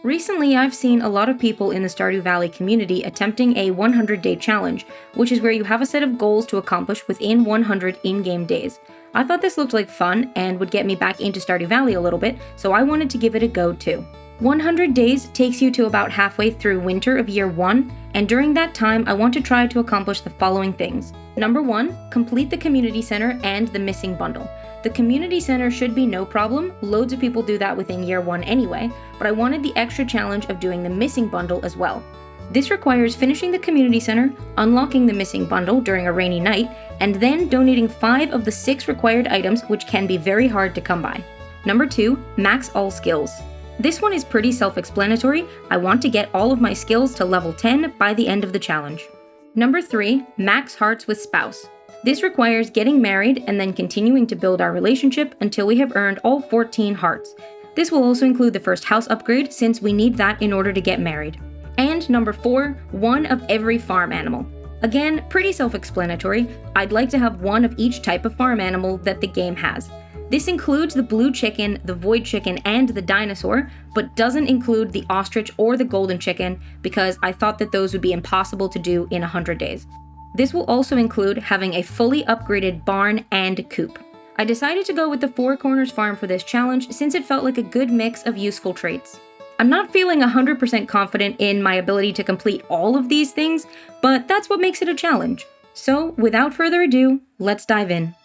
Recently, I've seen a lot of people in the Stardew Valley community attempting a 100-day challenge, which is where you have a set of goals to accomplish within 100 in-game days. I thought this looked like fun and would get me back into Stardew Valley a little bit, so I wanted to give it a go too. 100 days takes you to about halfway through winter of year 1, and during that time I want to try to accomplish the following things. Number 1, complete the community center and the missing bundle. The community center should be no problem, loads of people do that within year 1 anyway, but I wanted the extra challenge of doing the missing bundle as well. This requires finishing the community center, unlocking the missing bundle during a rainy night, and then donating 5 of the 6 required items, which can be very hard to come by. Number 2, max all skills. This one is pretty self-explanatory. I want to get all of my skills to level 10 by the end of the challenge. Number 3, max hearts with spouse. This requires getting married and then continuing to build our relationship until we have earned all 14 hearts. This will also include the first house upgrade since we need that in order to get married. And number 4, one of every farm animal. Again, pretty self-explanatory. I'd like to have one of each type of farm animal that the game has. This includes the blue chicken, the void chicken, and the dinosaur, but doesn't include the ostrich or the golden chicken because I thought that those would be impossible to do in 100 days. This will also include having a fully upgraded barn and coop. I decided to go with the Four Corners farm for this challenge since it felt like a good mix of useful traits. I'm not feeling 100% confident in my ability to complete all of these things, but that's what makes it a challenge. So, without further ado, let's dive in.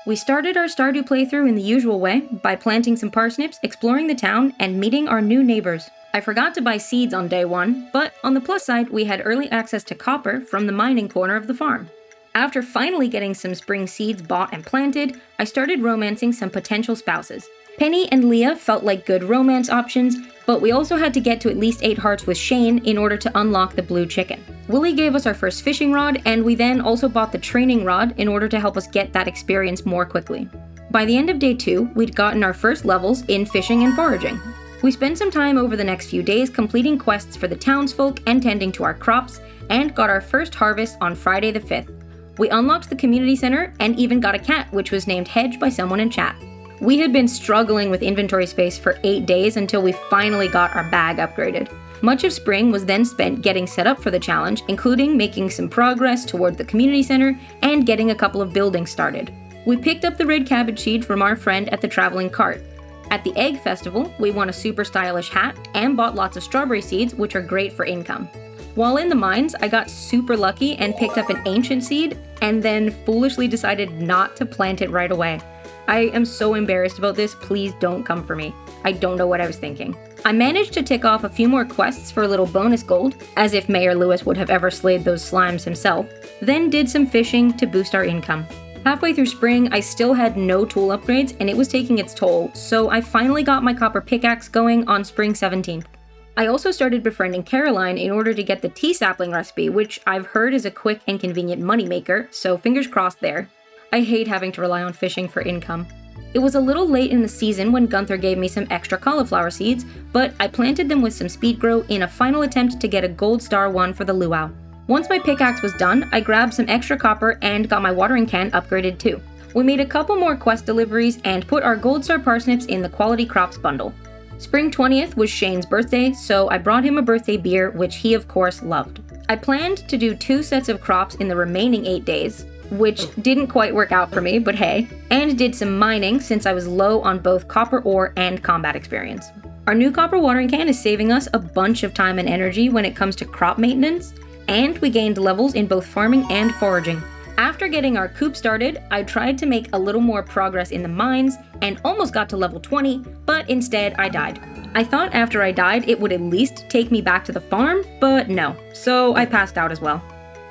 We started our Stardew playthrough in the usual way, by planting some parsnips, exploring the town, and meeting our new neighbors. I forgot to buy seeds on day 1, but on the plus side, we had early access to copper from the mining corner of the farm. After finally getting some spring seeds bought and planted, I started romancing some potential spouses. Penny and Leah felt like good romance options, but we also had to get to at least 8 hearts with Shane in order to unlock the blue chicken. Willie gave us our first fishing rod, and we then also bought the training rod in order to help us get that experience more quickly. By the end of day 2, we'd gotten our first levels in fishing and foraging. We spent some time over the next few days completing quests for the townsfolk and tending to our crops, and got our first harvest on Friday the 5th. We unlocked the community center and even got a cat which was named Hedge by someone in chat. We had been struggling with inventory space for 8 days until we finally got our bag upgraded. Much of spring was then spent getting set up for the challenge, including making some progress toward the community center and getting a couple of buildings started. We picked up the red cabbage seed from our friend at the traveling cart. At the egg festival, we won a super stylish hat and bought lots of strawberry seeds, which are great for income. While in the mines, I got super lucky and picked up an ancient seed and then foolishly decided not to plant it right away. I am so embarrassed about this, please don't come for me. I don't know what I was thinking. I managed to tick off a few more quests for a little bonus gold, as if Mayor Lewis would have ever slayed those slimes himself, then did some fishing to boost our income. Halfway through spring, I still had no tool upgrades and it was taking its toll, so I finally got my copper pickaxe going on spring 17th. I also started befriending Caroline in order to get the tea sapling recipe, which I've heard is a quick and convenient moneymaker, so fingers crossed there. I hate having to rely on fishing for income. It was a little late in the season when Gunther gave me some extra cauliflower seeds, but I planted them with some speed grow in a final attempt to get a gold star one for the luau. Once my pickaxe was done, I grabbed some extra copper and got my watering can upgraded too. We made a couple more quest deliveries and put our gold star parsnips in the quality crops bundle. Spring 20th was Shane's birthday, so I brought him a birthday beer, which he of course loved. I planned to do 2 sets of crops in the remaining 8 days, which didn't quite work out for me, but hey, and did some mining since I was low on both copper ore and combat experience. Our new copper watering can is saving us a bunch of time and energy when it comes to crop maintenance, and we gained levels in both farming and foraging. After getting our coop started, I tried to make a little more progress in the mines and almost got to level 20, but instead I died. I thought after I died it would at least take me back to the farm, but no, so I passed out as well.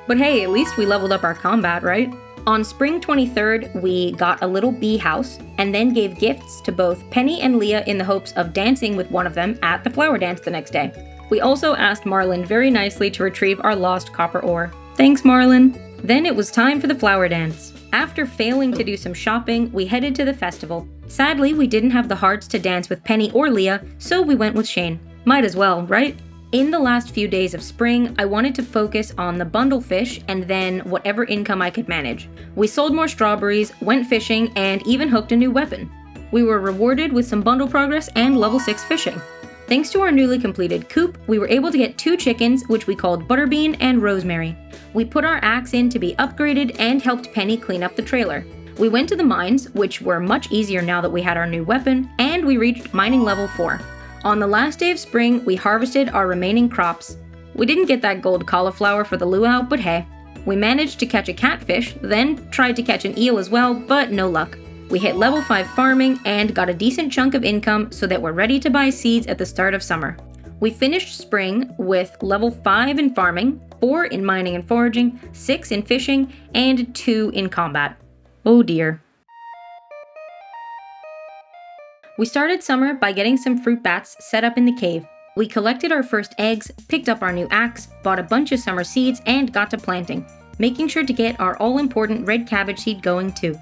But hey, at least we leveled up our combat, right? On spring 23rd, we got a little bee house and then gave gifts to both Penny and Leah in the hopes of dancing with one of them at the flower dance the next day. We also asked Marlin very nicely to retrieve our lost copper ore. Thanks, Marlin. Then it was time for the flower dance. After failing to do some shopping, we headed to the festival. Sadly, we didn't have the hearts to dance with Penny or Leah, so we went with Shane. Might as well, right? In the last few days of spring, I wanted to focus on the bundle fish and then whatever income I could manage. We sold more strawberries, went fishing, and even hooked a new weapon. We were rewarded with some bundle progress and level 6 fishing. Thanks to our newly completed coop, we were able to get 2 chickens, which we called Butterbean and Rosemary. We put our axe in to be upgraded and helped Penny clean up the trailer. We went to the mines, which were much easier now that we had our new weapon, and we reached mining level 4. On the last day of spring, we harvested our remaining crops. We didn't get that gold cauliflower for the luau, but hey. We managed to catch a catfish, then tried to catch an eel as well, but no luck. We hit level 5 farming and got a decent chunk of income so that we're ready to buy seeds at the start of summer. We finished spring with level 5 in farming, 4 in mining and foraging, 6 in fishing, and 2 in combat. Oh dear. We started summer by getting some fruit bats set up in the cave. We collected our first eggs, picked up our new axe, bought a bunch of summer seeds, and got to planting, making sure to get our all-important red cabbage seed going too.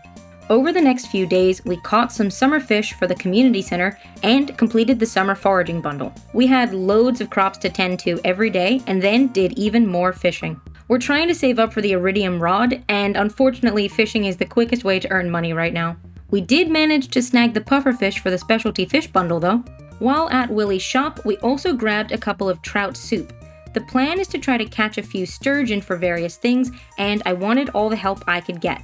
Over the next few days, we caught some summer fish for the community center and completed the summer foraging bundle. We had loads of crops to tend to every day and then did even more fishing. We're trying to save up for the iridium rod, and unfortunately fishing is the quickest way to earn money right now. We did manage to snag the pufferfish for the specialty fish bundle though. While at Willie's shop, we also grabbed a couple of trout soup. The plan is to try to catch a few sturgeon for various things, and I wanted all the help I could get.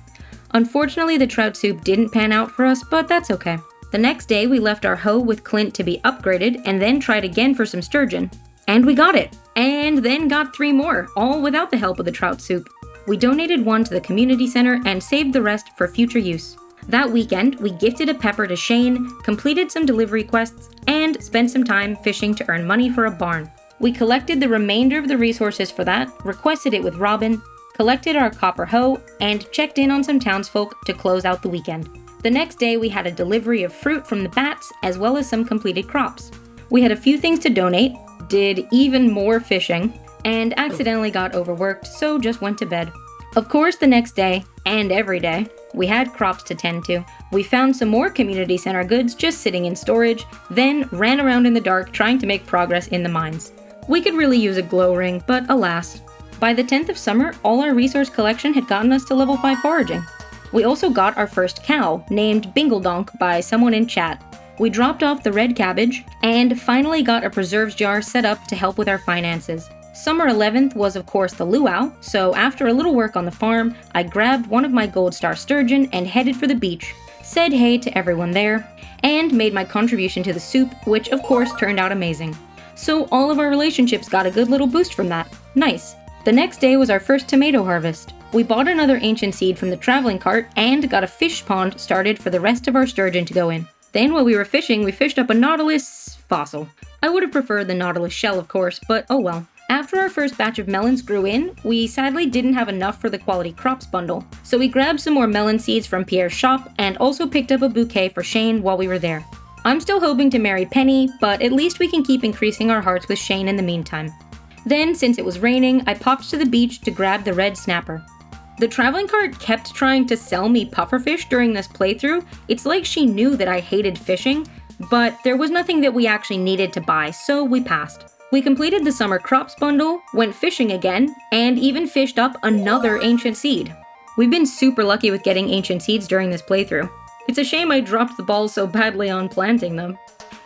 Unfortunately, the trout soup didn't pan out for us, but that's okay. The next day, we left our hoe with Clint to be upgraded and then tried again for some sturgeon. And we got it! And then got 3 more, all without the help of the trout soup. We donated 1 to the community center and saved the rest for future use. That weekend, we gifted a pepper to Shane, completed some delivery quests, and spent some time fishing to earn money for a barn. We collected the remainder of the resources for that, requested it with Robin, collected our copper hoe, and checked in on some townsfolk to close out the weekend. The next day, we had a delivery of fruit from the bats, as well as some completed crops. We had a few things to donate, did even more fishing, and accidentally got overworked, so just went to bed. Of course, the next day, and every day, we had crops to tend to. We found some more community center goods just sitting in storage, then ran around in the dark trying to make progress in the mines. We could really use a glow ring, but alas. By the 10th of summer, all our resource collection had gotten us to level 5 foraging. We also got our first cow, named Bingledonk by someone in chat. We dropped off the red cabbage, and finally got a preserves jar set up to help with our finances. Summer 11th was of course the luau, so after a little work on the farm, I grabbed one of my gold star sturgeon and headed for the beach, said hey to everyone there, and made my contribution to the soup, which of course turned out amazing. So all of our relationships got a good little boost from that. Nice. The next day was our first tomato harvest. We bought another ancient seed from the traveling cart and got a fish pond started for the rest of our sturgeon to go in. Then while we were fishing, we fished up a nautilus fossil. I would have preferred the nautilus shell of course, but oh well. After our first batch of melons grew in, we sadly didn't have enough for the quality crops bundle, so we grabbed some more melon seeds from Pierre's shop and also picked up a bouquet for Shane while we were there. I'm still hoping to marry Penny, but at least we can keep increasing our hearts with Shane in the meantime. Then, since it was raining, I popped to the beach to grab the red snapper. The traveling cart kept trying to sell me pufferfish during this playthrough. It's like she knew that I hated fishing, but there was nothing that we actually needed to buy, so we passed. We completed the summer crops bundle, went fishing again, and even fished up another ancient seed. We've been super lucky with getting ancient seeds during this playthrough. It's a shame I dropped the ball so badly on planting them.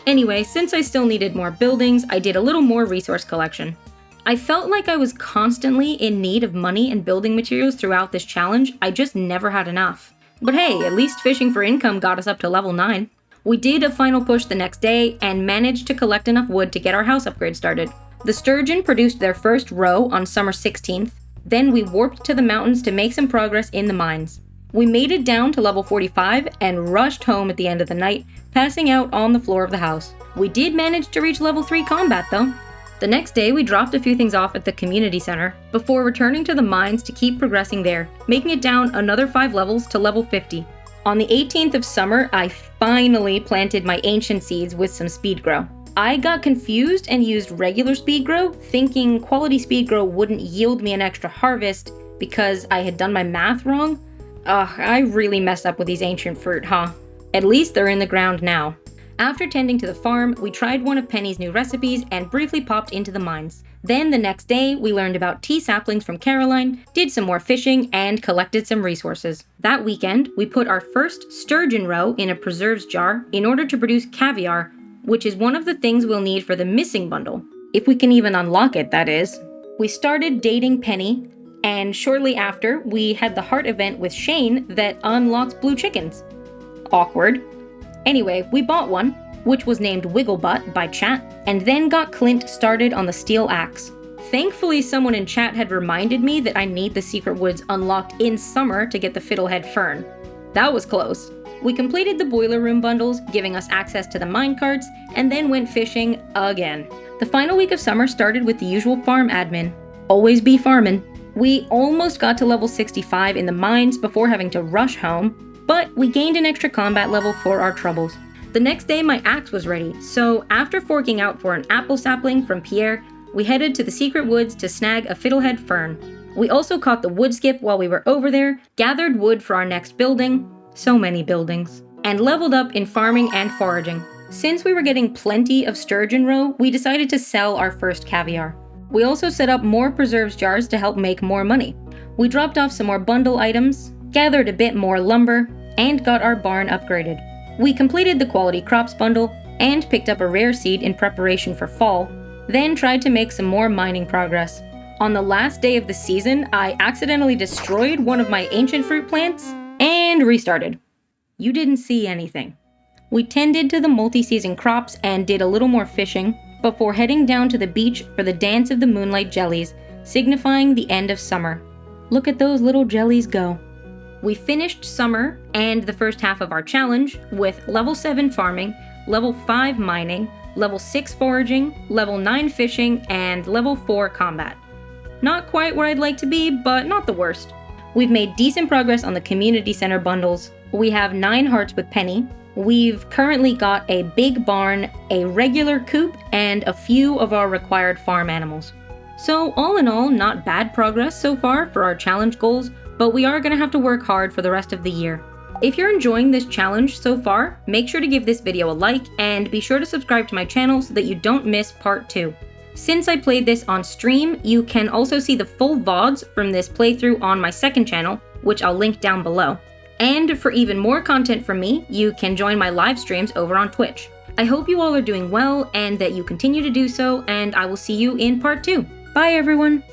Anyway, since I still needed more buildings, I did a little more resource collection. I felt like I was constantly in need of money and building materials throughout this challenge. I just never had enough. But hey, at least fishing for income got us up to level 9. We did a final push the next day and managed to collect enough wood to get our house upgrade started. The sturgeon produced their first roe on summer 16th, then we warped to the mountains to make some progress in the mines. We made it down to level 45 and rushed home at the end of the night, passing out on the floor of the house. We did manage to reach level 3 combat though. The next day we dropped a few things off at the community center, before returning to the mines to keep progressing there, making it down another 5 levels to level 50. On the 18th of summer, I finally planted my ancient seeds with some speed grow. I got confused and used regular speed grow, thinking quality speed grow wouldn't yield me an extra harvest because I had done my math wrong. I really messed up with these ancient fruit, huh? At least they're in the ground now. After tending to the farm, we tried one of Penny's new recipes and briefly popped into the mines. Then the next day, we learned about tea saplings from Caroline, did some more fishing, and collected some resources. That weekend, we put our first sturgeon roe in a preserves jar in order to produce caviar, which is one of the things we'll need for the missing bundle. If we can even unlock it, that is. We started dating Penny, and shortly after, we had the heart event with Shane that unlocks blue chickens. Awkward. Anyway, we bought one, which was named Wigglebutt by chat, and then got Clint started on the steel axe. Thankfully, someone in chat had reminded me that I need the secret woods unlocked in summer to get the fiddlehead fern. That was close. We completed the boiler room bundles, giving us access to the minecarts, and then went fishing again. The final week of summer started with the usual farm admin. Always be farmin'. We almost got to level 65 in the mines before having to rush home, but we gained an extra combat level for our troubles. The next day my axe was ready, so after forking out for an apple sapling from Pierre, we headed to the secret woods to snag a fiddlehead fern. We also caught the wood skip while we were over there, gathered wood for our next building, so many buildings, and leveled up in farming and foraging. Since we were getting plenty of sturgeon roe, we decided to sell our first caviar. We also set up more preserves jars to help make more money. We dropped off some more bundle items, gathered a bit more lumber, and got our barn upgraded. We completed the quality crops bundle and picked up a rare seed in preparation for fall, then tried to make some more mining progress. On the last day of the season, I accidentally destroyed one of my ancient fruit plants and restarted. You didn't see anything. We tended to the multi-season crops and did a little more fishing before heading down to the beach for the Dance of the Moonlight Jellies, signifying the end of summer. Look at those little jellies go. We finished summer and the first half of our challenge with level 7 farming, level 5 mining, level 6 foraging, level 9 fishing, and level 4 combat. Not quite where I'd like to be, but not the worst. We've made decent progress on the community center bundles. We have 9 hearts with Penny. We've currently got a big barn, a regular coop, and a few of our required farm animals. So all in all, not bad progress so far for our challenge goals, but we are going to have to work hard for the rest of the year. If you're enjoying this challenge so far, make sure to give this video a like and be sure to subscribe to my channel so that you don't miss part 2. Since I played this on stream, you can also see the full VODs from this playthrough on my second channel, which I'll link down below. And for even more content from me, you can join my live streams over on Twitch. I hope you all are doing well and that you continue to do so, and I will see you in part 2. Bye everyone!